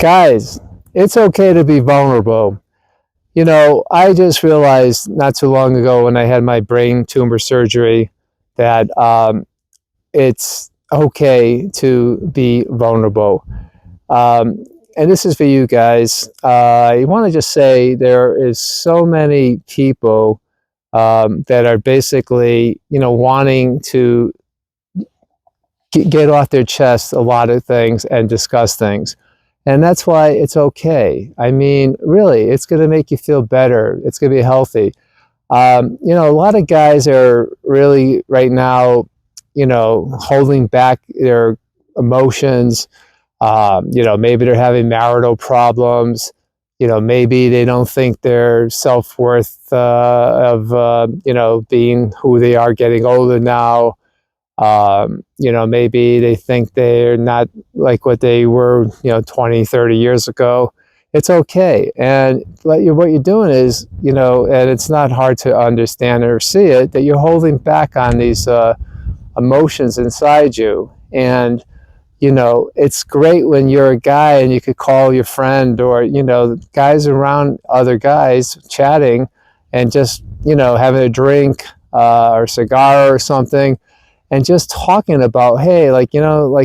Guys, it's okay to be vulnerable. You know, I just realized not too long ago when I had my brain tumor surgery that it's okay to be vulnerable. Um, and this is for you guys. I want to just say there is so many people that are basically, wanting to get off their chest a lot of things and discuss things. And that's why it's okay. I mean, really, it's going to make you feel better. It's going to be healthy. A lot of guys are really right now, holding back their emotions. Maybe they're having marital problems. Maybe they don't think their self-worth of being who they are getting older now. Maybe they think they're not like what they were, 20, 30 years ago. It's okay. And what you're doing is, and it's not hard to understand or see it, that you're holding back on these emotions inside you. And, it's great when you're a guy and you could call your friend or, guys around other guys chatting and just, having a drink or cigar or something. And just talking about, hey,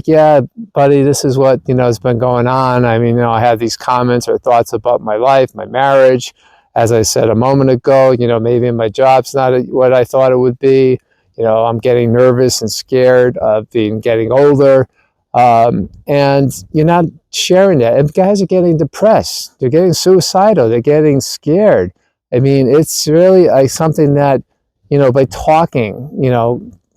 yeah, buddy, this is what, has been going on. I mean, I have these comments or thoughts about my life, my marriage. As I said a moment ago, maybe my job's not what I thought it would be. I'm getting nervous and scared of getting older. And you're not sharing that. And guys are getting depressed. They're getting suicidal. They're getting scared. I mean, it's really something that, by talking,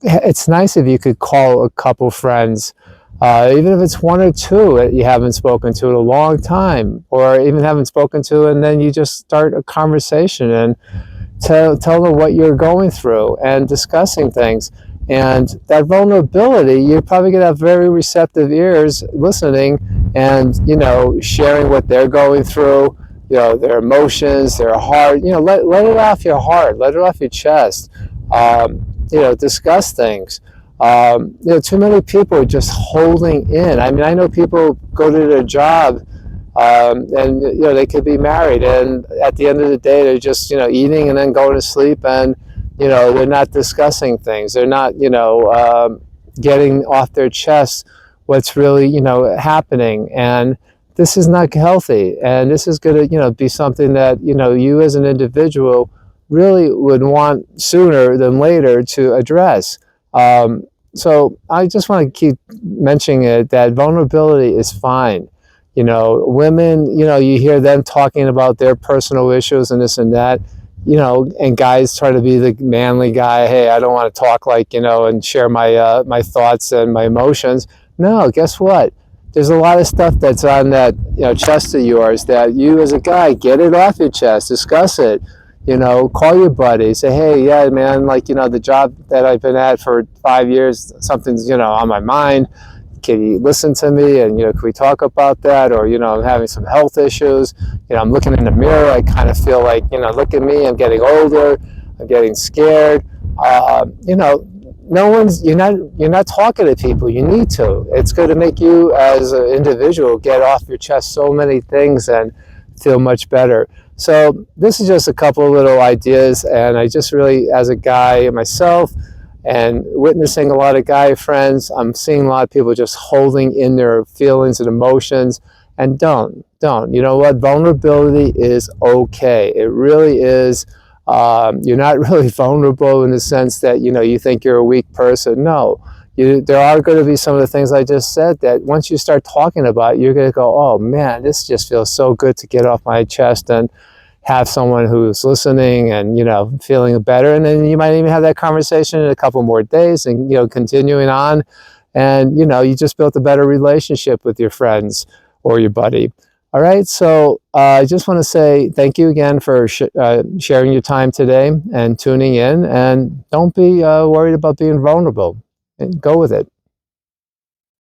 it's nice if you could call a couple friends, even if it's one or two that you haven't spoken to in a long time, or even haven't spoken to, and then you just start a conversation and tell them what you're going through and discussing things. And that vulnerability, you're probably going to have very receptive ears listening and, sharing what they're going through, their emotions, their heart. Let it off your heart, let it off your chest. Discuss things. Too many people are just holding in. I mean, I know people go to their job and, they could be married, and at the end of the day, they're just, eating and then going to sleep, and, they're not discussing things. They're not, getting off their chest what's really, happening. And this is not healthy. And this is going to, be something that, you as an individual really would want sooner than later to address. So I just want to keep mentioning it, that vulnerability is fine. Women, you hear them talking about their personal issues and this and that, and guys try to be the manly guy. Hey, I don't want to talk and share my my thoughts and my emotions. No, guess what? There's a lot of stuff that's on that chest of yours that you as a guy, get it off your chest, discuss it. Call your buddy, say, hey, yeah, man, the job that I've been at for 5 years, something's, on my mind. Can you listen to me? And, can we talk about that? Or, I'm having some health issues. I'm looking in the mirror. I kind of feel like, look at me. I'm getting older. I'm getting scared. You're not talking to people. You need to. It's going to make you as an individual get off your chest so many things and feel much better. So this is just a couple of little ideas, and I just really, as a guy myself, and witnessing a lot of guy friends, I'm seeing a lot of people just holding in their feelings and emotions. And don't. You know what? Vulnerability is okay. It really is. You're not really vulnerable in the sense that, you think you're a weak person. No. There are going to be some of the things I just said that once you start talking about it, you're going to go, oh man, this just feels so good to get off my chest and have someone who's listening and, feeling better. And then you might even have that conversation in a couple more days and, continuing on. And, you just built a better relationship with your friends or your buddy. All right. So I just want to say thank you again for sharing your time today and tuning in. And don't be worried about being vulnerable. Go with it.